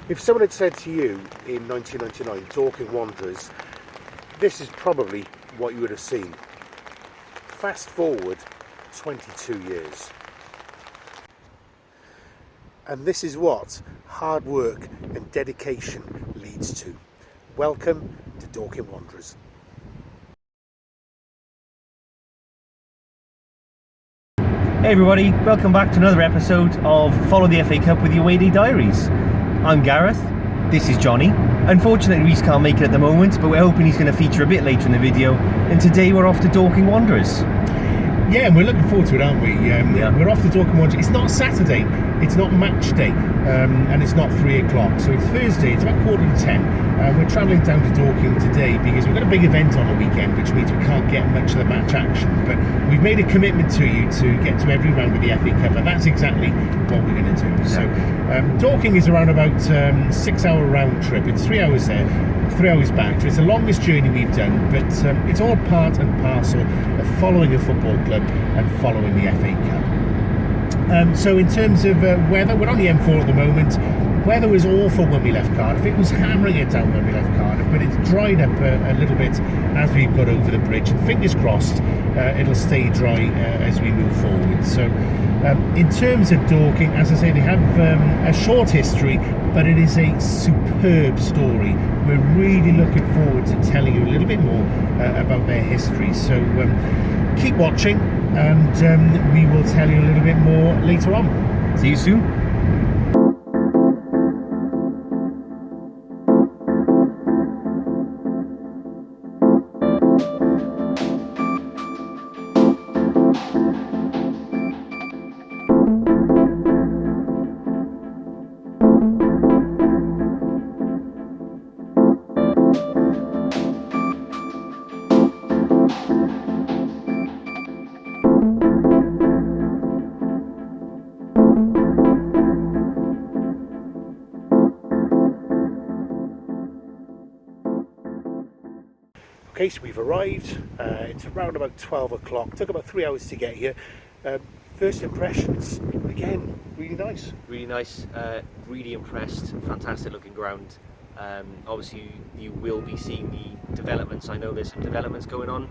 If someone had said to you in 1999, Dorking Wanderers, this is probably what you would have seen. Fast forward 22 years. And this is what hard work and dedication leads to. Welcome to Dorking Wanderers. Hey everybody, welcome back to another episode of Follow the FA Cup with the Away Day Diaries. I'm Gareth, this is Jonny. Unfortunately Reece can't make it at the moment, but we're hoping he's going to feature a bit later in the video. And today we're off to Dorking Wanderers. Yeah, and we're looking forward to it, aren't we? We're off to Dorking Wanderers. It's not Saturday, it's not match day, and it's not 3 o'clock. So it's Thursday, it's about 9:45. We're travelling down to Dorking today because we've got a big event on the weekend, which means we can't get much of the match action. But we've made a commitment to you to get to every round of the FA Cup, and that's exactly what we're going to do. Yeah. So Dorking is around about 6 hour round trip. It's 3 hours there, 3 hours back. So it's the longest journey we've done, but it's all part and parcel of following a football club and following the FA Cup. So in terms of weather, we're on the M4 at the moment. Weather was awful when we left Cardiff. It was hammering it down when we left Cardiff, but it's dried up a little bit as we've got over the bridge, and fingers crossed it'll stay dry as we move forward. So in terms of Dorking, as I say, they have a short history, but it is a superb story. We're really looking forward to telling you a little bit more about their history. So keep watching, and we will tell you a little bit more later on. See you soon. Okay, so we've arrived. It's around about 12 o'clock. Took about 3 hours to get here. First impressions, again, really nice. Really nice, really impressed. Fantastic looking ground. Obviously you will be seeing the developments. I know there's some developments going on.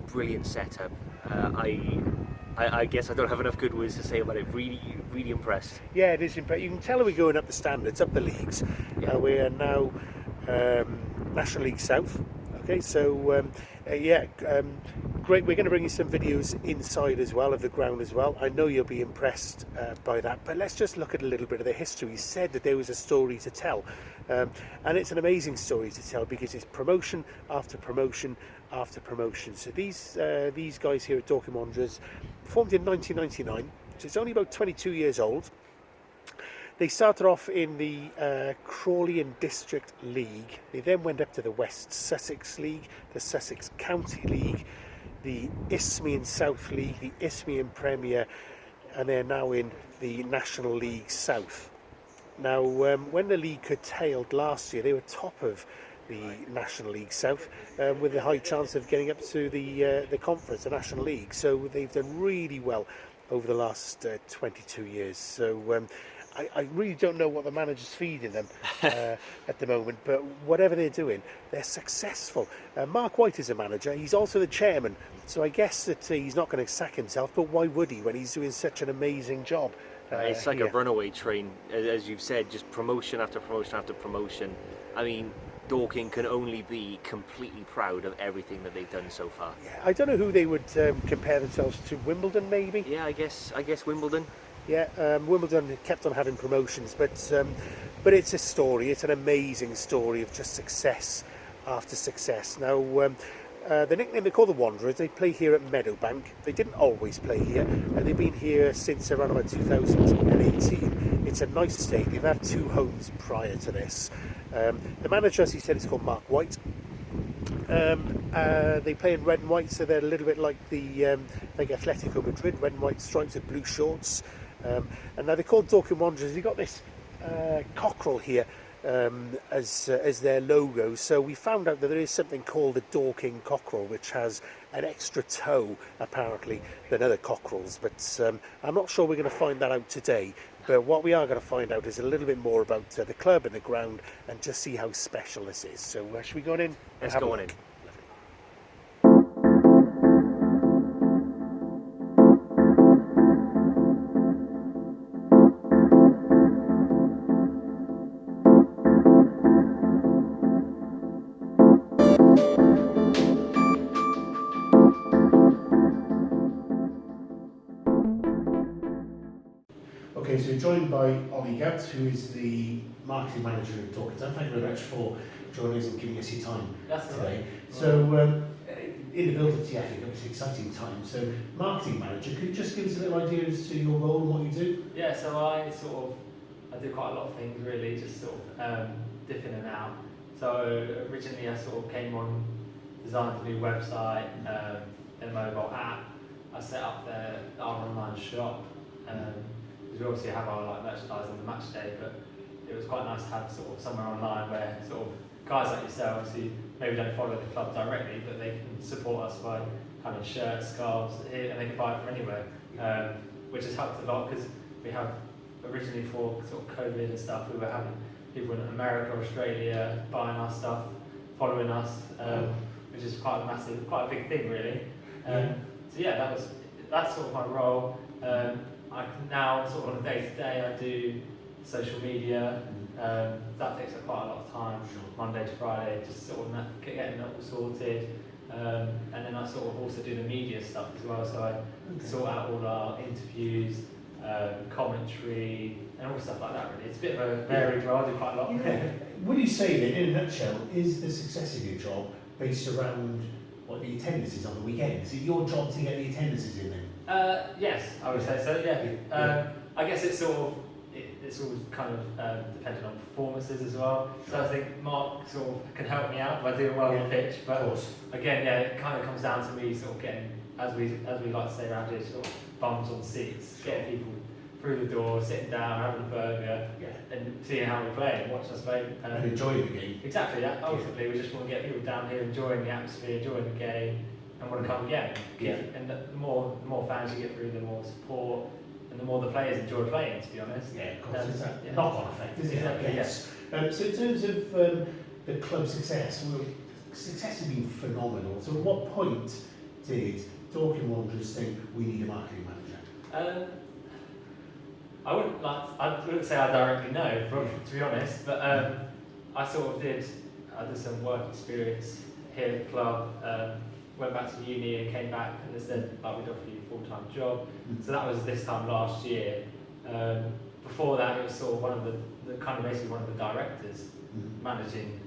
Brilliant setup. I guess I don't have enough good words to say about it. Really impressed. Yeah, it is impressive. You can tell we're going up the standards, up the leagues. Yeah. We are now National League South. Okay, so great. We're going to bring you some videos inside as well, of the ground as well. I know you'll be impressed by that, but let's just look at a little bit of the history. You said that there was a story to tell, and it's an amazing story to tell because it's promotion after promotion after promotion. So these guys here at Dorking Wanderers formed in 1999, so it's only about 22 years old. They started off in the Crawley and District League. They then went up to the West Sussex League, the Sussex County League, the Isthmian South League, the Isthmian Premier, and they're now in the National League South. Now, when the league curtailed last year, they were top of the National League South, with a high chance of getting up to the conference, the National League. So they've done really well over the last 22 years. So I really don't know what the manager's feeding them at the moment, but whatever they're doing, they're successful. Mark White is a manager. He's also the chairman, so I guess that he's not going to sack himself, but why would he when he's doing such an amazing job? It's like a runaway train, as you've said, just promotion after promotion after promotion. I mean, Dorking can only be completely proud of everything that they've done so far. Yeah, I don't know who they would compare themselves to. Wimbledon, maybe? Yeah, I guess Wimbledon. Yeah, Wimbledon kept on having promotions, but it's a story. It's an amazing story of just success after success. Now, the nickname they call the Wanderers, they play here at Meadowbank. They didn't always play here, and they've been here since around about 2018. It's a nice stadium. They've had two homes prior to this. The manager, as he said, is called Mark White. They play in red and white, so they're a little bit like like Atletico Madrid, red and white stripes with blue shorts. And now they're called Dorking Wanderers. They've got this cockerel here as their logo. So we found out that there is something called the Dorking cockerel, which has an extra toe apparently than other cockerels, but I'm not sure we're going to find that out today. But what we are going to find out is a little bit more about the club and the ground, and just see how special this is. So should we go on in? Let's go on in. Okay, so we're joined by Ollie Gout, who is the marketing manager of Dorking Town. Thank you very much for joining us and giving us your time today. Right. So, in the build of TF, it's an exciting time. So, marketing manager, could you just give us a little idea as to your role and what you do? Yeah, so I do quite a lot of things really, just dip in and out. So originally I came on, designed a new website, and a mobile app. I set up our online shop. Because we obviously have our merchandise on the matchday, but it was quite nice to have somewhere online where guys like yourselves who maybe don't follow the club directly, but they can support us by having shirts, scarves, and they can buy it from anywhere, which has helped a lot because we have originally for COVID and stuff, we were having people in America, Australia buying our stuff, following us, which is quite a big thing really. So yeah, that's my role. I now on a day-to-day I do social media. That takes up quite a lot of time, Monday to Friday, just getting that all sorted. And then I also do the media stuff as well, so I sort out all our interviews, commentary, and all stuff like that really. It's a bit of a varied role, I do quite a lot. Would you say that, in a nutshell, is the success of your job based around what the attendance is on the weekend? Is it your job to get the attendances in then? Yes, I would say so, yeah. I guess it's all kind of dependent on performances as well. So I think Mark can help me out by doing well on the pitch, but again, yeah, it kind of comes down to me getting, as we like to say around here, bums on seats, getting people through the door, sitting down, having a burger, and seeing how we play and watching us play. And enjoying the game. Exactly, yeah. Ultimately, we just want to get people down here enjoying the atmosphere, enjoying the game, and want to come again. And the more fans you get through, the more support, and the more the players enjoy playing, to be honest. Yeah, of course. It's that knock-on effect, isn't it? Yes. So in terms of the club success, success has been phenomenal. So at what point did Dorking Wanderers think we need a marketing manager? I wouldn't say I directly know, to be honest, but I did some work experience here at the club, went back to uni and came back and they said we'd offer you a full-time job. So that was this time last year. Before that it was one of the basically one of the directors managing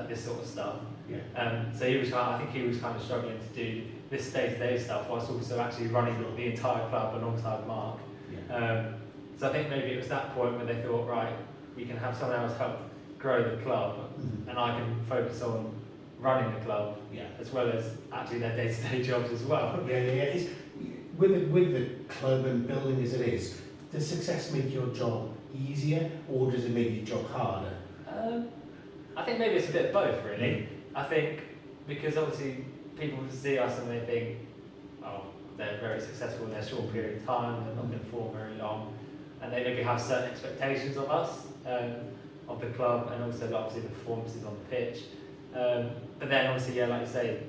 this sort of stuff. So I think he was kind of struggling to do this day-to-day stuff whilst also actually running the entire club alongside Mark. So I think maybe it was that point where they thought, right, we can have someone else help grow the club, and I can focus on running the club as well as actually their day-to-day jobs as well. It's, with the club and building as it is, does success make your job easier, or does it make your job harder? I think maybe it's a bit of both, really. I think because obviously people see us and they think, oh, they're very successful in their short period of time, they've not been for very long, and they maybe have certain expectations of us, of the club, and also obviously the performances on the pitch. But then obviously, like you say,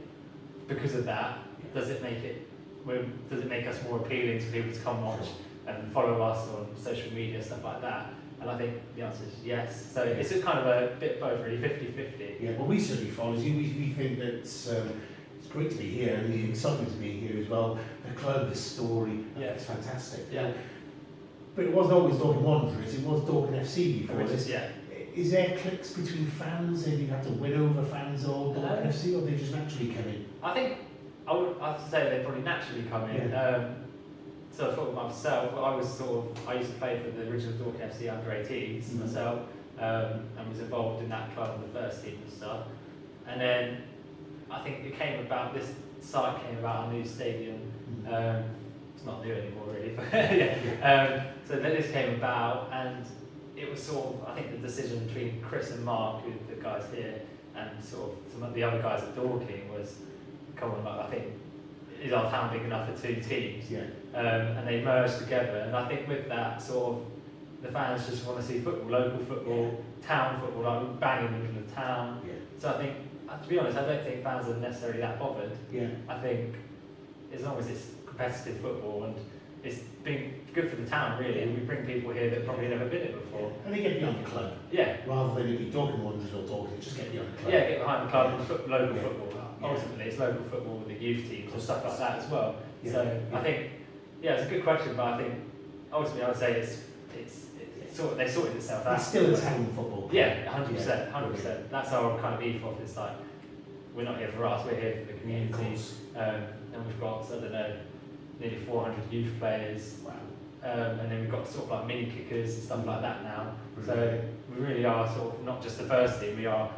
because of that, does it make us more appealing to people to come watch and follow us on social media, stuff like that? And I think the answer is yes. So it's a kind of a bit both, really, 50-50. Yeah, well, we certainly follow you. We think that it's great to be here, and the excitement to be here as well. The club, the story, it's fantastic. But it wasn't always Dorking Wanderers, it was Dorking FC before this. Is there clicks between fans? Have you had to win over fans or Dorking FC, or they just naturally come in? I think I would have to say they probably naturally come in. So I thought myself, I used to play for the original Dorking FC under 18s myself, and was involved in that club in the first team and stuff. And then I think this site came about, our new stadium. It's not new anymore really, but so then this came about, and it was I think the decision between Kris and Mark, who are the guys here, and some of the other guys at Dorking was, I think, is our town big enough for two teams? And they merged together, and I think with that the fans just want to see football, local football, town football, like bang in the middle of town. Yeah. So I think, to be honest, I don't think fans are necessarily that bothered. Yeah. I think as long as it's competitive football and it's been good for the town, really, and we bring people here that probably never been here before. And they get behind the club. Yeah. Rather than it be Dorking Wanderers or Dorking, just get behind the club. Yeah, get behind the club and local Yeah. football. Yeah. Ultimately, it's local football with the youth teams and stuff like that as well. Yeah. So I think, yeah, it's a good question, but I think ultimately I would say it's they sorted itself out. It's still a town football. Yeah, 100%, 100%. That's our kind of ethos. It's like we're not here for us, we're here for the community. And we've got, I don't know, nearly 400 youth players. Wow. And then we've got sort of like mini kickers and stuff like that now. Brilliant. So we really are sort of not just the first team, we are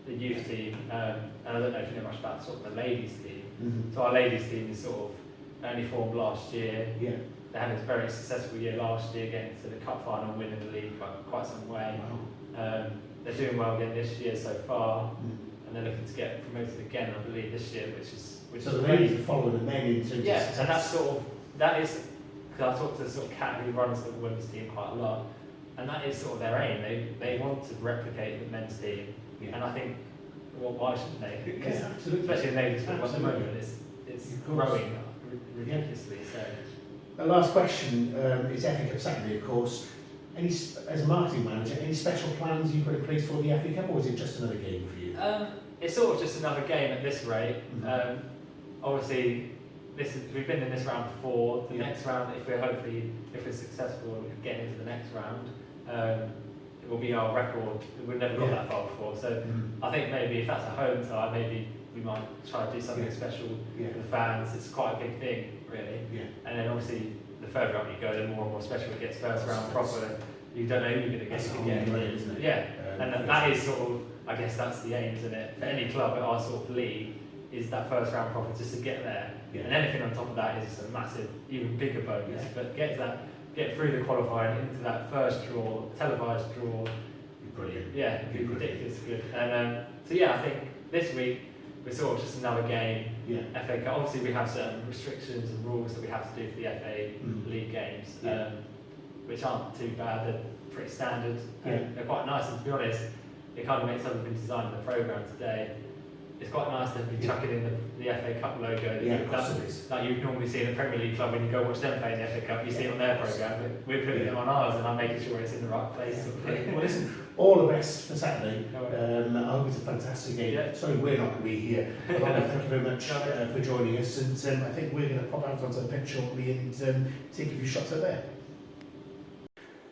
the youth team. And I don't know if you know much about sort of the ladies team. Mm-hmm. So our ladies team is sort of only formed last year. Yeah. They had a very successful year last year, getting to the cup final, winning the league by quite some way. Wow. They're doing well again this year so far, Mm. and they're looking to get promoted again, I believe, this year, which is So the great. ladies are following the men in terms of Yeah, success. and that's sort of, that is, because I talked to sort of Kat who runs the women's team quite a lot, and that is sort of their aim. They want to replicate the men's team, Yeah. and I think, well, why shouldn't they? Because Yeah, absolutely. especially in ladies football at the Absolutely. moment, it's Of course. growing ridiculously. So. The last question is FA Cup Saturday, of course. As a marketing manager, any special plans you put in place for the FA Cup, or is it just another game for you? It's sort of just another game at this rate. Mhm. Obviously, we've been in this round before. The Yeah. next round, if we're successful and get into the next round, it will be our record. We've never got Yeah. that far before. So Mhm. I think maybe if that's a home tie, maybe we might try to do something Yeah. special Yeah. for the fans. It's quite a big thing, really. Yeah. And then obviously, the further up you go, the more and more special it gets. First round proper. You don't know who you're going to get. That's You a could whole get new rate, isn't it? Yeah. And that is sort of, I guess that's the aim, isn't it? For any club at our sort of league, is that first round profit just to get there. Yeah. And anything on top of that is just a massive, even bigger bonus. Yeah. But get through the qualifying into that first draw, televised draw. Brilliant. Yeah, it'd be ridiculous good. And so yeah, I think this week we're sort of just another game. Yeah. FA Cup. Obviously, we have certain restrictions and rules that we have to do for the FA League games, Yeah. which aren't too bad. They're pretty standard. Yeah. They're quite nice, and to be honest, it kind of makes something been designed in the programme today. It's quite nice to be chucking in the FA Cup logo Yeah, of course it is. that you'd normally see in a Premier League club when you go watch them play in the FA Cup. You see it on their programme, but we're putting it on ours, and I'm making sure it's in the right place. Well, listen, all the best for Saturday. No worries. I hope it's a fantastic game. Yeah. Sorry, we're not going to be here. But thank you very much No, for joining us. And I think we're going to pop out onto the pitch shortly and take a few shots out there.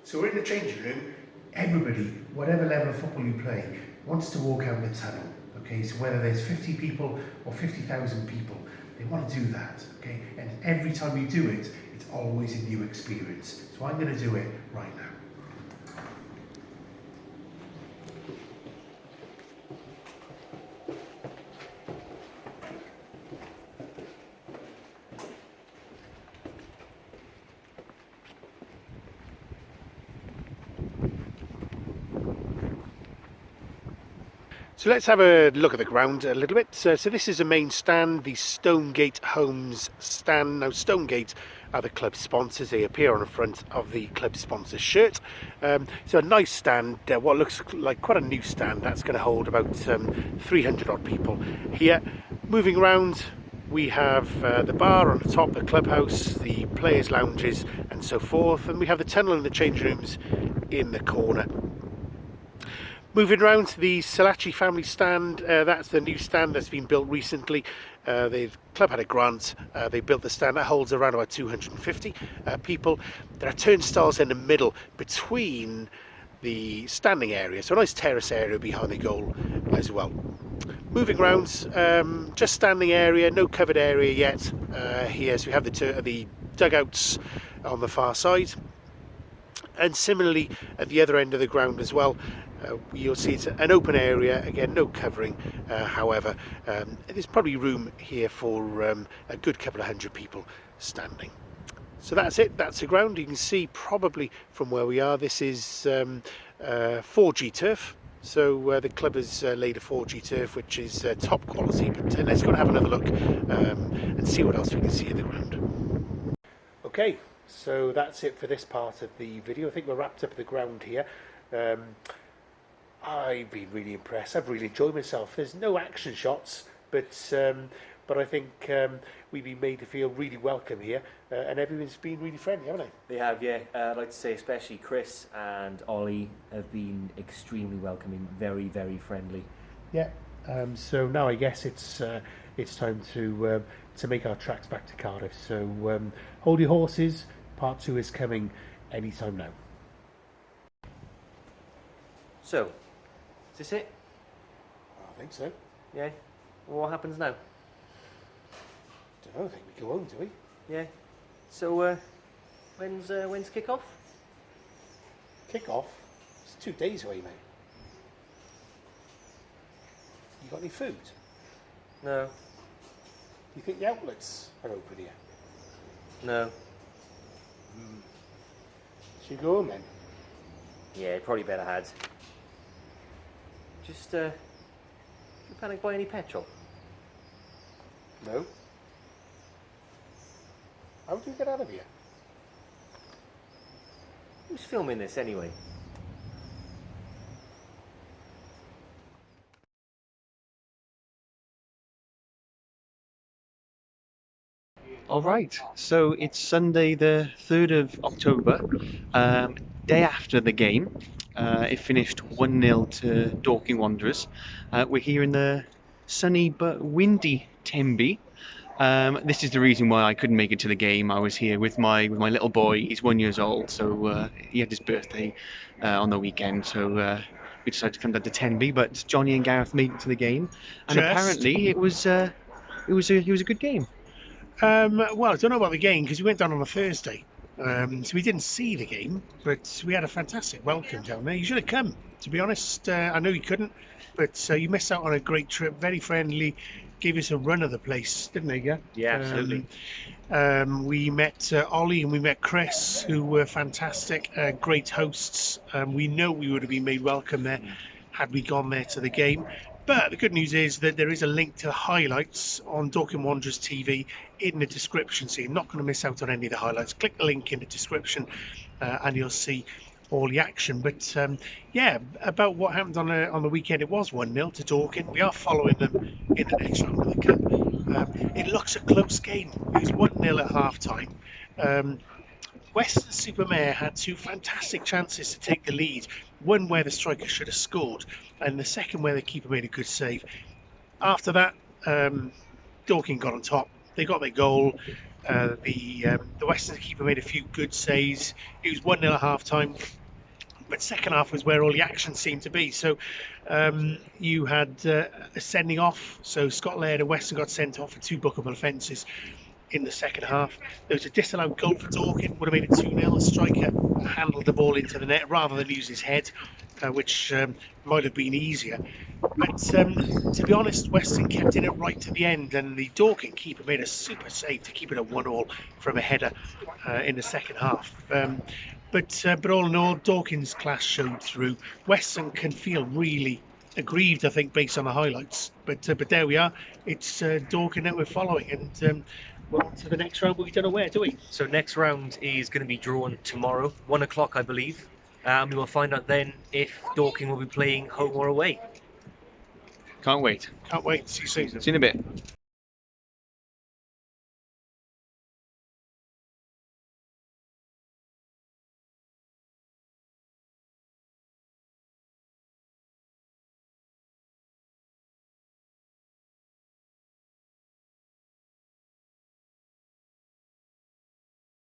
So we're in the changing room. Everybody, whatever level of football you play, wants to walk out the tunnel. Okay, so whether there's 50 people or 50,000 people, they want to do that. Okay, and every time you do it, it's always a new experience. So I'm going to do it right now. So let's have a look at the ground a little bit. So this is the main stand, the Stonegate Homes stand. Now Stonegate are the club sponsors. They appear on the front of the club sponsor shirt. So a nice stand, what looks like quite a new stand. That's going to hold about 300 odd people here. Moving around, we have the bar on the top, the clubhouse, the players' lounges and so forth. And we have the tunnel and the change rooms in the corner. Moving around to the Salachi family stand, that's the new stand that's been built recently. The club had a grant, they built the stand that holds around about 250 people. There are turnstiles in the middle between the standing area, so a nice terrace area behind the goal as well. Moving around, just standing area, no covered area yet here, so we have the dugouts on the far side. And similarly at the other end of the ground as well, you'll see it's an open area, again no covering, however there's probably room here for a good couple of hundred people standing. So that's it, that's the ground. You can see probably from where we are, this is 4G turf. So the club has laid a 4G turf which is top quality, but let's go and have another look and see what else we can see in the ground. Okay, So that's it for this part of the video. I think we're wrapped up at the ground here. I've been really impressed. I've really enjoyed myself. There's no action shots, but I think we've been made to feel really welcome here, and everyone's been really friendly, haven't they? They have, yeah. I'd like to say especially Kris and Ollie have been extremely welcoming, very, very friendly. Yeah. So now I guess it's time to make our tracks back to Cardiff. So hold your horses. Part 2 is coming anytime now. So, is this it? I think so. Yeah. Well, what happens now? Don't know. I think we go home, do we? Yeah. So, when's kick off? Kick off? It's 2 days away, mate. You got any food? No. Do you think the outlets are open here? No. Should we go home then? Yeah, probably better had. Just, you planning to buy any petrol? No. How do you get out of here? Who's filming this anyway? All right, so it's Sunday the 3rd of October, day after the game. It finished 1-0 to Dorking Wanderers. We're here in the sunny but windy Tenby. This is the reason why I couldn't make it to the game. I was here with my little boy. He's 1 year old, so he had his birthday on the weekend. So we decided to come down to Tenby. But Jonny and Gareth made it to the game, and apparently it was a good game. Well, I don't know about the game because we went down on a Thursday, so we didn't see the game, but we had a fantastic welcome down there. You should have come, to be honest. I know you couldn't, but you missed out on a great trip. Very friendly, gave us a run of the place, didn't they? Yeah. Yeah, absolutely. We met Ollie and we met Kris, who were fantastic, great hosts. We know we would have been made welcome there had we gone there to the game. But the good news is that there is a link to the highlights on Dorking Wanderers TV in the description, so you're not going to miss out on any of the highlights. Click the link in the description and you'll see all the action. But yeah, about what happened on the weekend, it was 1-0 to Dorking. We are following them in the next round of the cup. It looks a close game. It was 1-0 at half time. Weston Super Mare had 2 fantastic chances to take the lead. One where the striker should have scored, and the second where the keeper made a good save. After that, Dorking got on top. They got their goal. The Western keeper made a few good saves. It was 1-0 at half time. But second half was where all the action seemed to be. So you had a sending off. So Scott Laird and Weston got sent off for 2 bookable offences in the second half. There was a disallowed goal for Dorking, would have made it 2-0. The striker handled the ball into the net rather than use his head, which might have been easier. But to be honest, Weston kept in it right to the end, and the Dorking keeper made a super save to keep it at 1-1 from a header in the second half. But all in all, Dorking's class showed through. Weston can feel really aggrieved, I think, based on the highlights. But there we are. It's Dorking that we're following, and we're on to the next round, but we don't know where, do we? So next round is going to be drawn tomorrow, 1 o'clock, I believe. We will find out then if Dorking will be playing home or away. Can't wait. Can't wait. See you soon. See you in a bit.